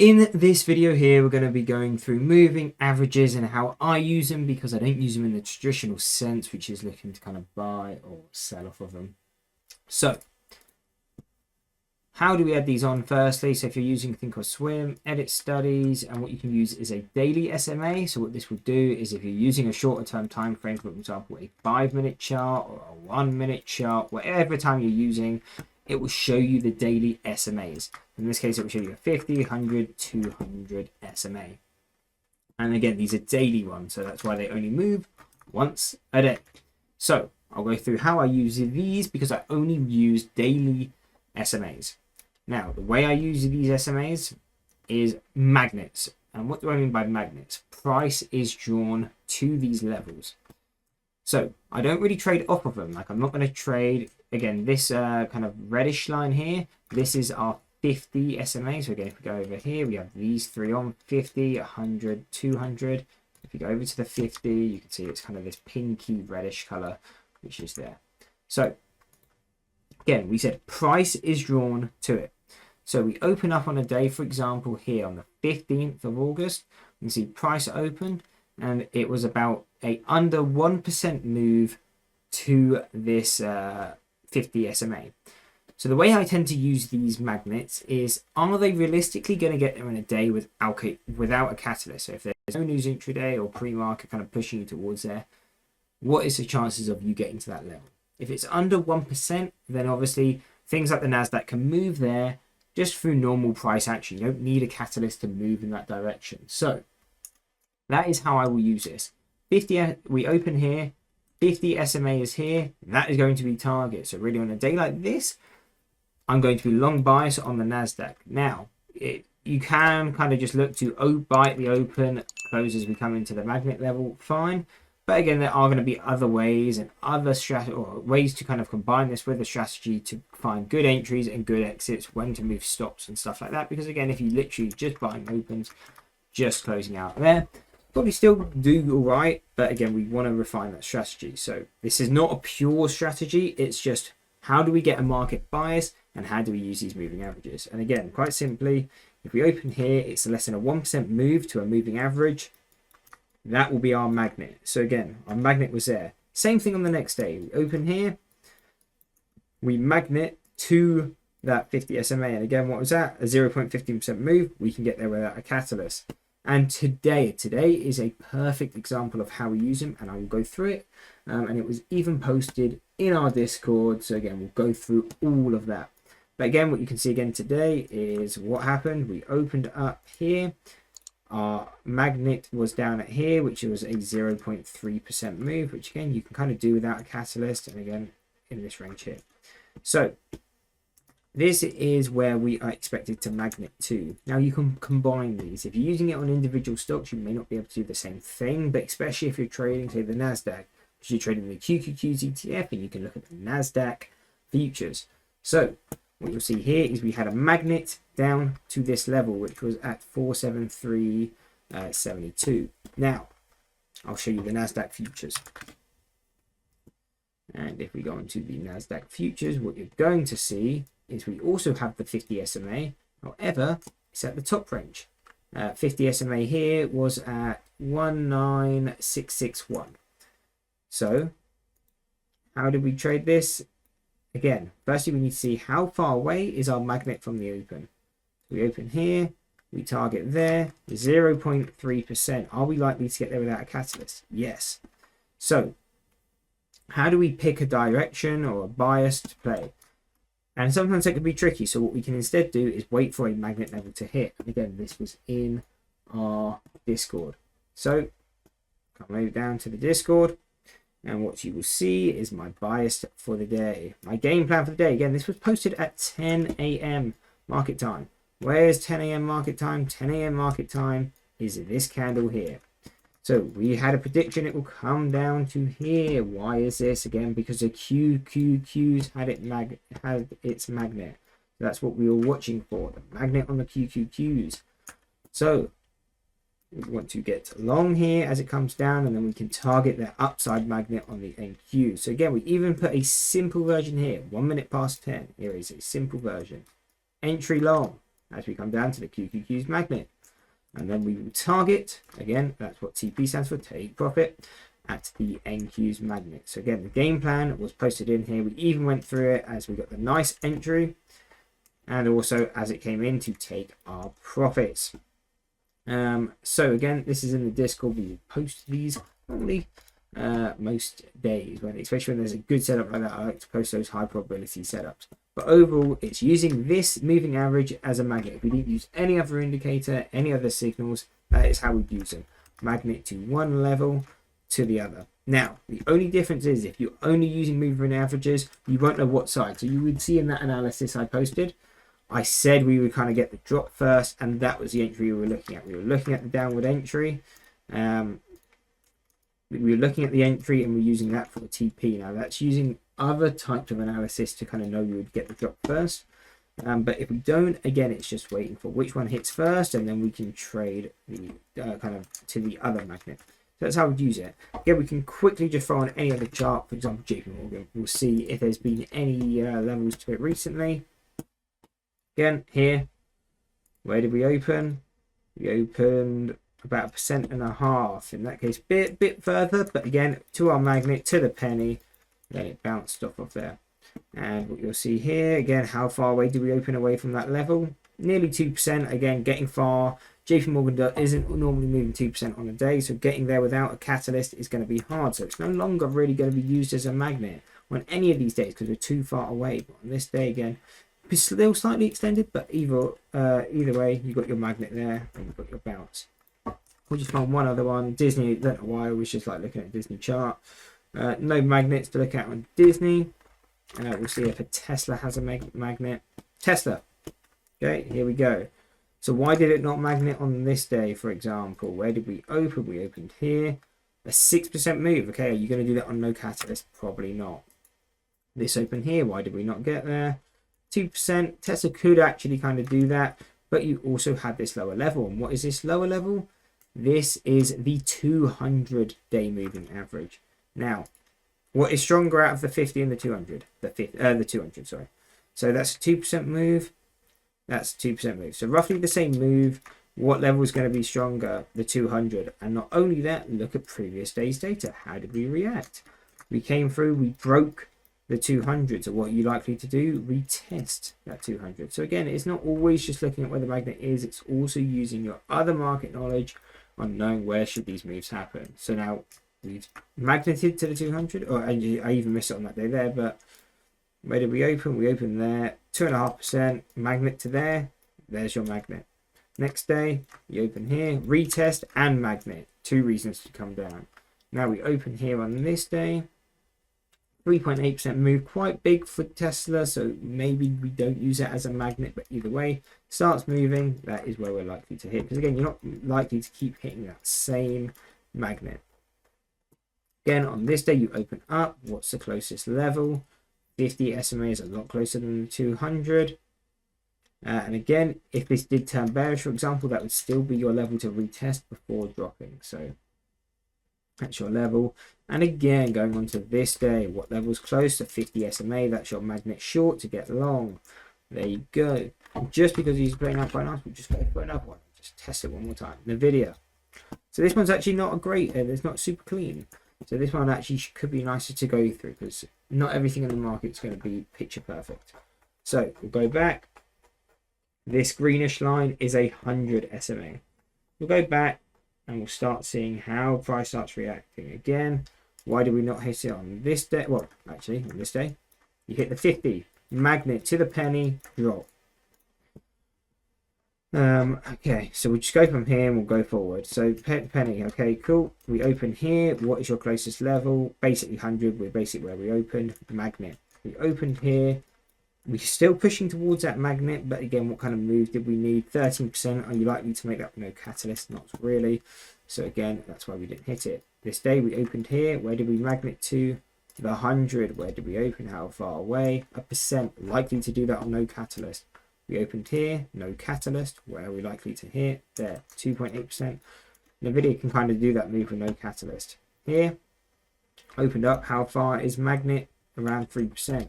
In this video here, we're going to be going through moving averages and how I use them, because I don't use them in the traditional sense, which is looking to kind of buy or sell off of them. So how do we add these on? Firstly, so if you're using Think or Swim, edit studies, and what you can use is a daily SMA. So what this will do is, if you're using a shorter term time frame, for example, a 5-minute chart or a 1-minute chart, whatever time you're using, it will show you the daily SMAs. In this case, it will show you a 50, 100, 200 SMA. And again, these are daily ones, so that's why they only move once a day. So I'll go through how I use these, because I only use daily SMAs. Now, the way I use these SMAs is magnets. And what do I mean by magnets? Price is drawn to these levels. So I don't really trade off of them. Like, I'm not going to trade, again, this kind of reddish line here. This is our 50 SMA. So again, if we go over here, we have these three on: 50, 100, 200. If you go over to the 50, you can see it's kind of this pinky reddish color, which is there. So again, we said price is drawn to it. So we open up on a day, for example, here on the 15th of August, you can see price opened, and it was about a under 1% move to this 50 SMA. So the way I tend to use these magnets is, are they realistically going to get there in a day without a catalyst? So if there's no news intraday or pre-market kind of pushing you towards there, what is the chances of you getting to that level? If it's under 1%, then obviously things like the NASDAQ can move there just through normal price action. You don't need a catalyst to move in that direction. So that is how I will use this. 50, we open here, 50 SMA is here, that is going to be target. So really on a day like this, I'm going to be long bias on the NASDAQ. Now, you can kind of just look to buy at the open, close as we come into the magnet level, fine. But again, there are going to be other ways and other ways to kind of combine this with a strategy to find good entries and good exits, when to move stops and stuff like that. Because again, if you literally just buying opens, just closing out there, probably still do all right. But again, we want to refine that strategy. So this is not a pure strategy. It's just, how do we get a market bias and how do we use these moving averages? And again, quite simply, if we open here, it's less than a 1% move to a moving average. That will be our magnet. So again, our magnet was there. Same thing on the next day. We open here, we magnet to that 50 SMA. And again, what was that? A 0.15% move. We can get there without a catalyst. And today is a perfect example of how we use them, and I will go through it. And it was even posted in our Discord. So again, we'll go through all of that. But again, what you can see again today is what happened. We opened up here. Our magnet was down at here, which was a 0.3% move, which again, you can kind of do without a catalyst. And again, in this range here. So this is where we are expected to magnet to. Now you can combine these. If you're using it on individual stocks, you may not be able to do the same thing, but especially if you're trading, say, the NASDAQ, because you're trading the QQQs ETF, and you can look at the NASDAQ futures. So what you'll see here is we had a magnet down to this level, which was at 473.72. Now, I'll show you the NASDAQ futures. And if we go into the NASDAQ futures, what you're going to see is we also have the 50 SMA. However, it's at the top range. 50 SMA here was at 19661. So, how did we trade this? Again, firstly, we need to see how far away is our magnet from the open. We open here, we target there, 0.3%. Are we likely to get there without a catalyst? Yes. So, how do we pick a direction or a bias to play? And sometimes it can be tricky. So what we can instead do is wait for a magnet level to hit. And again, this was in our Discord. So, come over down to the Discord. And what you will see is my bias for the day. My game plan for the day. Again, this was posted at 10 a.m. market time. Where's 10 a.m. market time? 10 a.m. market time is this candle here. So we had a prediction it will come down to here. Why is this? Again, because the QQQs had its magnet. That's what we were watching for. The magnet on the QQQs. So we want to get long here as it comes down, and then we can target the upside magnet on the NQ. So again, we even put a simple version here, 1 minute past 10. Here is a simple version. Entry long, as we come down to the QQQ's magnet. And then we will target, again, that's what TP stands for, take profit, at the NQ's magnet. So again, the game plan was posted in here. We even went through it as we got the nice entry and also as it came in to take our profits. So again, this is in the Discord. We post these normally most days, especially when there's a good setup like that. I like to post those high probability setups. But overall, it's using this moving average as a magnet. If we didn't use any other indicator, any other signals, that is how we'd use them. Magnet to one level to the other. Now, the only difference is if you're only using moving averages, you won't know what side. So you would see in that analysis I posted, I said we would kind of get the drop first, and that was the entry we were looking at. We were looking at the downward entry. We were looking at the entry and we're using that for the TP. Now, that's using other types of analysis to kind of know you would get the drop first. But if we don't, again, it's just waiting for which one hits first, and then we can trade the kind of to the other magnet. So that's how we'd use it. Again, we can quickly just throw on any other chart. For example, JP Morgan. We'll see if there's been any levels to it recently. Again, here, where did we open? We opened about 1.5%. In that case, bit further, but again, to our magnet, to the penny, then it bounced off there. And what you'll see here, again, how far away do we open away from that level? Nearly 2%, again, getting far. JP Morgan isn't normally moving 2% on a day, so getting there without a catalyst is going to be hard. So it's no longer really going to be used as a magnet on any of these days because we're too far away. But on this day, again, it's still slightly extended, but either way, you've got your magnet there and you've got your bounce. We'll just find one other one. Disney, don't know why, I was just like looking at a Disney chart. No magnets to look at on Disney. We'll see if a Tesla has a magnet. Tesla. Okay, here we go. So why did it not magnet on this day, for example? Where did we open? We opened here. A 6% move. Okay, are you going to do that on no catalyst? Probably not. This open here. Why did we not get there? 2%. Tesla could actually kind of do that. But you also had this lower level. And what is this lower level? This is the 200-day moving average. Now, what is stronger out of the 50 and the 200? The 200, sorry. So that's a 2% move. That's a 2% move. So roughly the same move. What level is going to be stronger? The 200. And not only that, look at previous day's data. How did we react? We came through, we broke the 200. So what are you likely to do? Retest that 200. So again, it's not always just looking at where the magnet is. It's also using your other market knowledge on knowing where should these moves happen. So now we've magneted to the 200, or I even missed it on that day there, but where did we open? We opened there, 2.5%, magnet to there, there's your magnet. Next day, you open here, retest and magnet, 2 reasons to come down. Now we open here on this day, 3.8% move, quite big for Tesla, so maybe we don't use it as a magnet, but either way, starts moving, that is where we're likely to hit. Because again, you're not likely to keep hitting that same magnet. Again, on this day, you open up, what's the closest level? 50 SMA is a lot closer than the 200. And again, if this did turn bearish, for example, that would still be your level to retest before dropping. So that's your level. And again, going on to this day, what level's close to 50 SMA? That's your magnet short to get long. There you go. And just because he's playing out quite nice, we'll just go for another one. Just test it one more time. NVIDIA. So this one's actually not a great, it's not super clean. So this one actually could be nicer to go through because not everything in the market is going to be picture perfect. So we'll go back. This greenish line is 100 SMA. We'll go back and we'll start seeing how price starts reacting again. Why did we not hit it on this day? Well, actually, on this day, you hit the 50 magnet to the penny drop. Okay, so we'll just go from here and we'll go forward. So penny, okay, cool. We open here. What is your closest level? Basically 100. We're basically where we opened. Magnet. We opened here. We're still pushing towards that magnet, but again, what kind of move did we need? 13%. Are you likely to make that no catalyst? Not really. So again, that's why we didn't hit it. This day we opened here. Where did we magnet to? The 100. Where did we open? How far away? 1%. Likely to do that on no catalyst. We opened here. No catalyst. Where are we likely to hit? There. 2.8%. NVIDIA can kind of do that move with no catalyst. Here. Opened up. How far is magnet? Around 3%.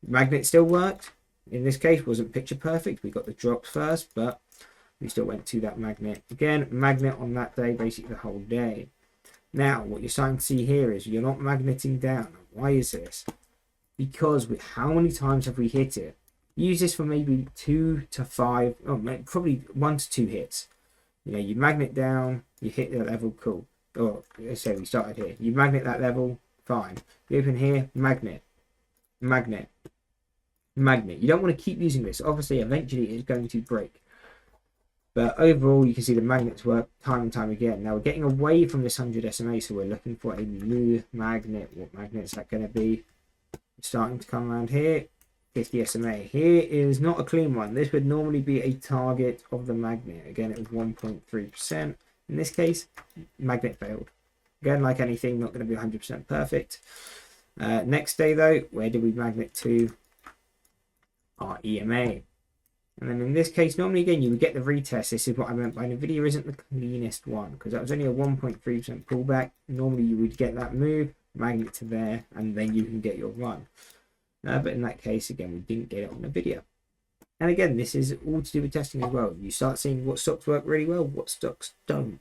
Magnet still worked. in this case wasn't picture perfect. We got the drops first, but we still went to that magnet. Again, magnet on that day, basically the whole day. Now, what you're starting to see here is you're not magneting down. Why is this? Because how many times have we hit it? Use this for maybe 2 to 5, probably 1 to 2 hits. You know, you magnet down, you hit the level, cool. Or let's say we started here. You magnet that level, fine. You open here, magnet, magnet, magnet. You don't want to keep using this. Obviously, eventually it's going to break. But overall, you can see the magnets work time and time again. Now we're getting away from this 100 SMA, so we're looking for a new magnet. What magnet is that going to be? Starting to come around here. 50 SMA. Here is not a clean one. This would normally be a target of the magnet. Again, it was 1.3%. In this case, magnet failed. Again, like anything, not going to be 100% perfect. Next day, though, where did we magnet to? Our EMA. And then in this case, normally again, you would get the retest. This is what I meant by the video isn't the cleanest one, because that was only a 1.3% pullback. Normally you would get that move, magnet to there, and then you can get your run. But in that case, again, we didn't get it on the video. And again, this is all to do with testing as well. You start seeing what stocks work really well, what stocks don't.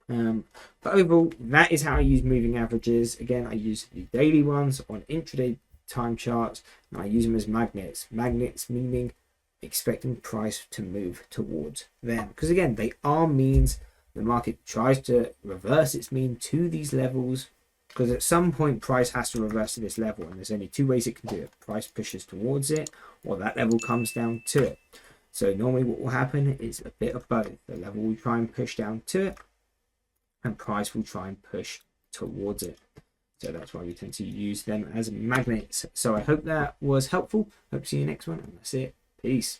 But overall, that is how I use moving averages. Again, I use the daily ones on intraday time charts, and I use them as magnets. Magnets meaning expecting price to move towards them, because again, they are means. The market tries to reverse its mean to these levels, because at some point price has to reverse to this level, and there's only two ways it can do it. Price pushes towards it, or that level comes down to it. So normally what will happen is a bit of both. The level will try and push down to it, and price will try and push towards it. So that's why we tend to use them as magnets. So I hope that was helpful. Hope to see you next one, and that's it. Peace.